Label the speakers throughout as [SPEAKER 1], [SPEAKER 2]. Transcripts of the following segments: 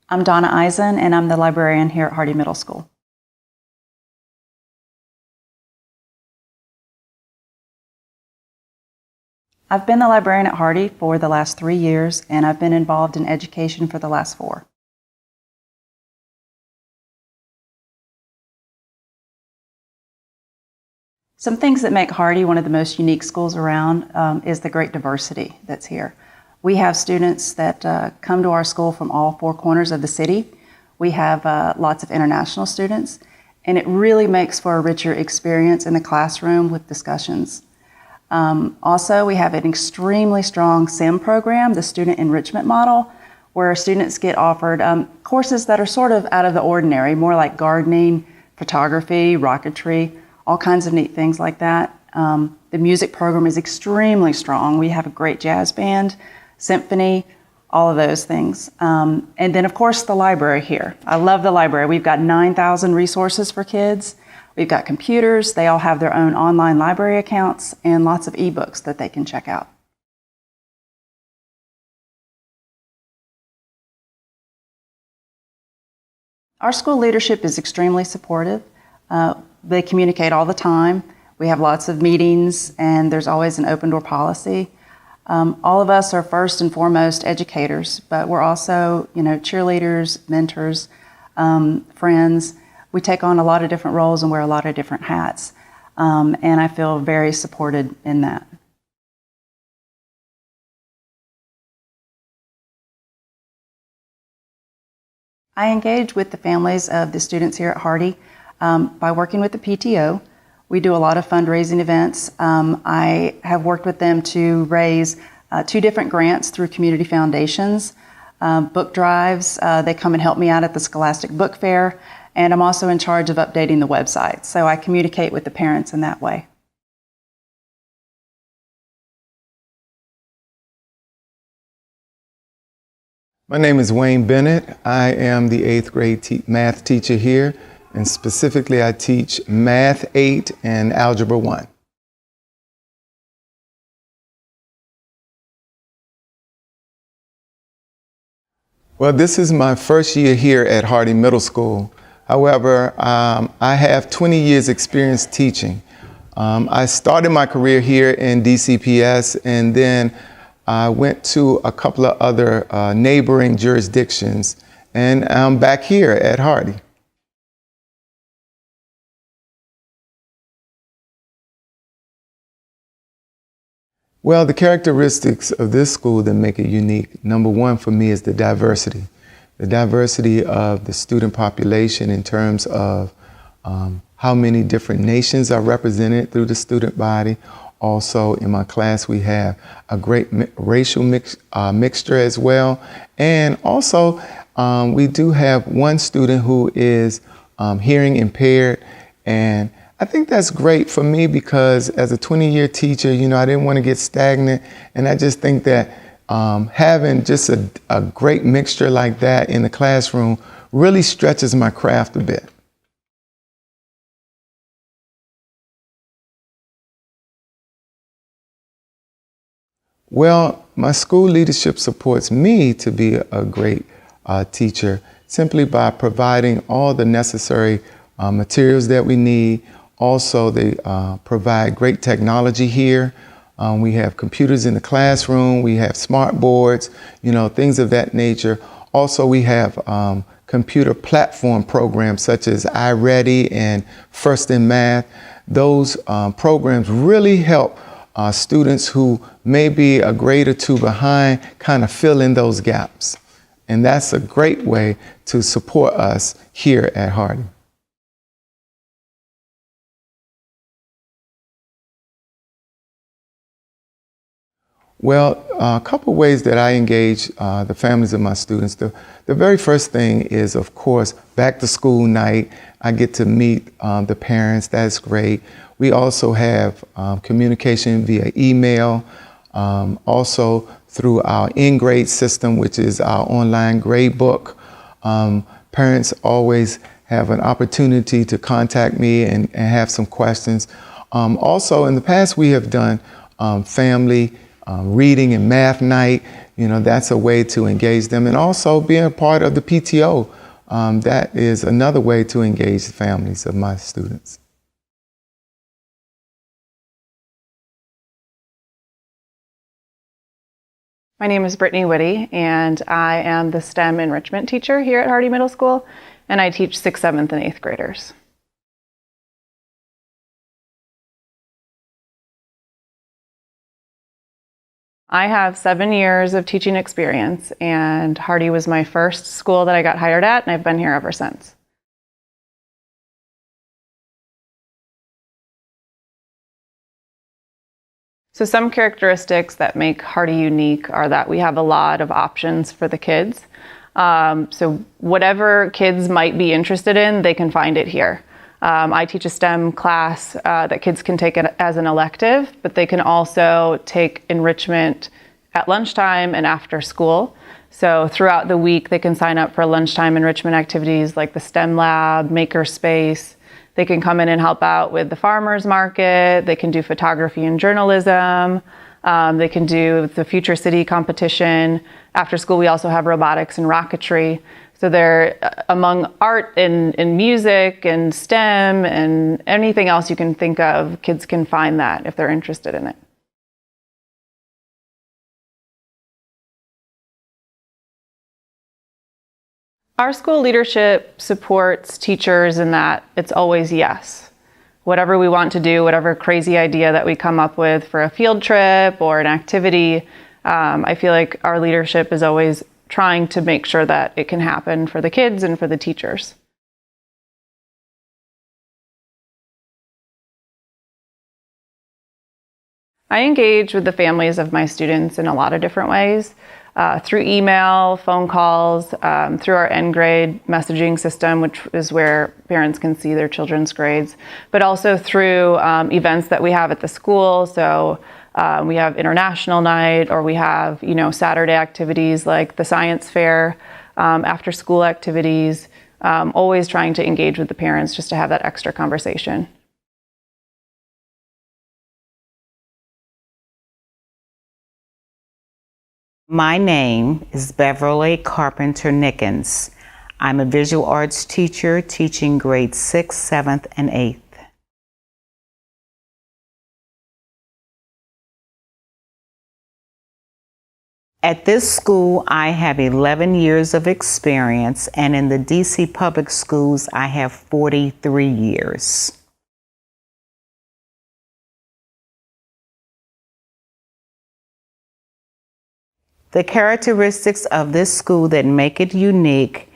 [SPEAKER 1] I'm Donna Eisen, and I'm the librarian here at Hardy Middle School. I've been the librarian at Hardy for the last 3 years, and I've been involved in education for the last 4. Some things that make Hardy one of the most unique schools around is the great diversity that's here. We have students that come to our school from all 4 corners of the city. We have lots of international students, and it really makes for a richer experience in the classroom with discussions. Also, we have an extremely strong SIM program, the Student Enrichment Model, where students get offered courses that are sort of out of the ordinary, more like gardening, photography, rocketry, all kinds of neat things like that. The music program is extremely strong. We have a great jazz band, symphony, all of those things. And then, of course, the library here. I love the library. We've got 9,000 resources for kids. We've got computers. They all have their own online library accounts and lots of ebooks that they can check out. Our school leadership is extremely supportive. They communicate all the time. We have lots of meetings, and there's always an open door policy. All of us are first and foremost educators, but we're also, cheerleaders, mentors, friends. We take on a lot of different roles and wear a lot of different hats, and I feel very supported in that. I engage with the families of the students here at Hardy by working with the PTO. We do a lot of fundraising events. I have worked with them to raise 2 different grants through community foundations, book drives. They come and help me out at the Scholastic Book Fair, and I'm also in charge of updating the website. So I communicate with the parents in that way.
[SPEAKER 2] My name is Wayne Bennett. I am the 8th grade math teacher here, and specifically I teach Math 8 and Algebra 1. Well, this is my first year here at Hardy Middle School. However, I have 20 years experience teaching. I started my career here in DCPS, and then I went to a couple of other neighboring jurisdictions, and I'm back here at Hardy. Well, the characteristics of this school that make it unique, number one for me is the diversity. The diversity of the student population in terms of how many different nations are represented through the student body. Also, in my class, we have a great racial mixture as well. And also, we do have one student who is hearing impaired. And I think that's great for me because as a 20-year teacher, I didn't want to get stagnant. And I just think that having just a great mixture like that in the classroom really stretches my craft a bit. Well, my school leadership supports me to be a great teacher simply by providing all the necessary materials that we need. Also, they provide great technology here. We have computers in the classroom. We have smart boards, things of that nature. Also, we have computer platform programs such as iReady and First in Math. Those programs really help students who may be a grade or 2 behind kind of fill in those gaps. And that's a great way to support us here at Hardy. Well, a couple ways that I engage the families of my students. The very first thing is, of course, back to school night. I get to meet the parents. That's great. We also have communication via email, also through our in-grade system, which is our online grade book. Parents always have an opportunity to contact me and have some questions. Also, in the past, we have done family reading and math night. that's a way to engage them. And also being a part of the PTO, that is another way to engage the families of my students.
[SPEAKER 3] My name is Brittany Whitty, and I am the STEM enrichment teacher here at Hardy Middle School, and I teach 6th, 7th, and 8th graders. I have 7 years of teaching experience, and Hardy was my first school that I got hired at, and I've been here ever since. So some characteristics that make Hardy unique are that we have a lot of options for the kids. So whatever kids might be interested in, they can find it here. I teach a STEM class that kids can take it as an elective, but they can also take enrichment at lunchtime and after school. So throughout the week, they can sign up for lunchtime enrichment activities like the STEM lab, makerspace. They can come in and help out with the farmers market. They can do photography and journalism. They can do the Future City competition. After school, we also have robotics and rocketry. So they're among art and music and STEM and anything else you can think of, kids can find that if they're interested in it. Our school leadership supports teachers in that it's always yes. Whatever we want to do, whatever crazy idea that we come up with for a field trip or an activity, I feel like our leadership is always trying to make sure that it can happen for the kids and for the teachers. I engage with the families of my students in a lot of different ways. Through email, phone calls, through our end grade messaging system, which is where parents can see their children's grades, but also through events that we have at the school. So we have international night, or we have Saturday activities like the science fair, after school activities, always trying to engage with the parents just to have that extra conversation.
[SPEAKER 4] My name is Beverly Carpenter Nickens. I'm a visual arts teacher teaching grades 6th, 7th, and 8th. At this school, I have 11 years of experience, and in the DC public schools, I have 43 years. The characteristics of this school that make it unique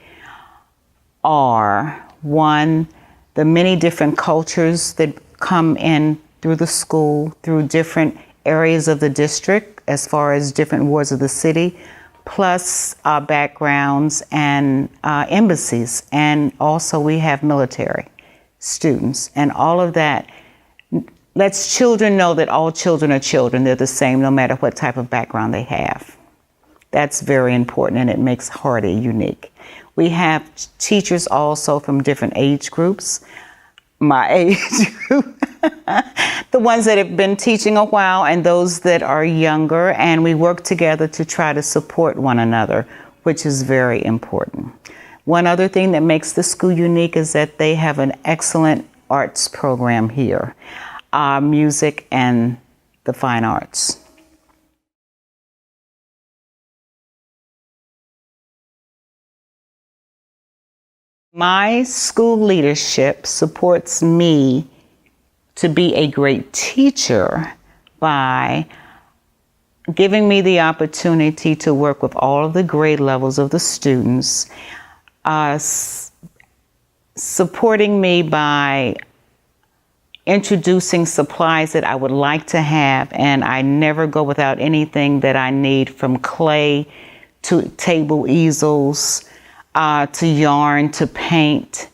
[SPEAKER 4] are, 1, the many different cultures that come in through the school, through different areas of the district, as far as different wards of the city, plus our backgrounds and embassies. And also we have military students, and all of that lets children know that all children are children. They're the same no matter what type of background they have. That's very important, and it makes Hardy unique. We have teachers also from different age groups. My age group, the ones that have been teaching a while and those that are younger, and we work together to try to support one another, which is very important. One other thing that makes the school unique is that they have an excellent arts program here, music and the fine arts. My school leadership supports me to be a great teacher by giving me the opportunity to work with all of the grade levels of the students, supporting me by introducing supplies that I would like to have, and I never go without anything that I need, from clay to table easels, to yarn, to paint.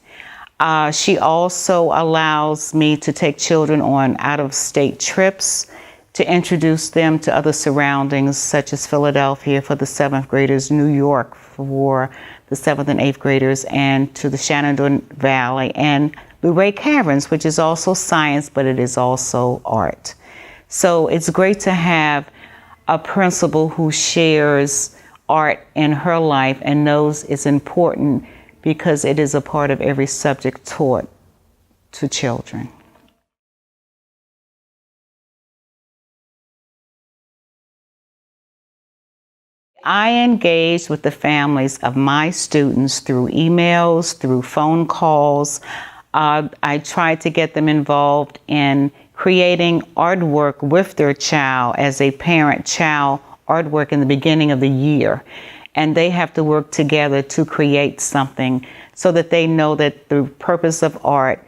[SPEAKER 4] She also allows me to take children on out-of-state trips to introduce them to other surroundings, such as Philadelphia for the 7th graders, New York for the 7th and 8th graders, and to the Shenandoah Valley, and Luray Caverns, which is also science, but it is also art. So it's great to have a principal who shares art in her life and knows it's important because it is a part of every subject taught to children. I engage with the families of my students through emails, through phone calls. I try to get them involved in creating artwork with their child as a parent-child artwork in the beginning of the year. And they have to work together to create something so that they know that the purpose of art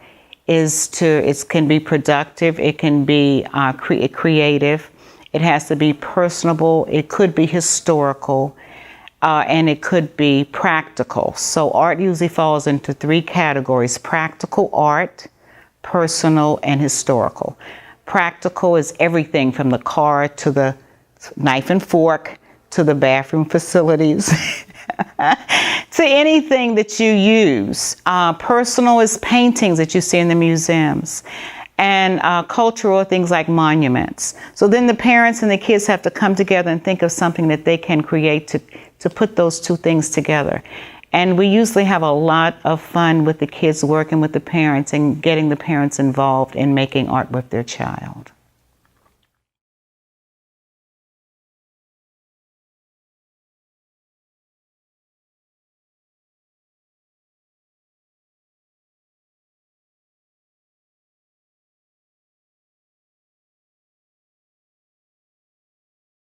[SPEAKER 4] is it can be productive, it can be creative, it has to be personable, it could be historical, and it could be practical. So art usually falls into 3 categories: practical art, personal, and historical. Practical is everything from the car to the knife and fork to the bathroom facilities to anything that you use. Personal is paintings that you see in the museums. And cultural things like monuments. So then the parents and the kids have to come together and think of something that they can create to put those 2 things together. And we usually have a lot of fun with the kids working with the parents and getting the parents involved in making art with their child.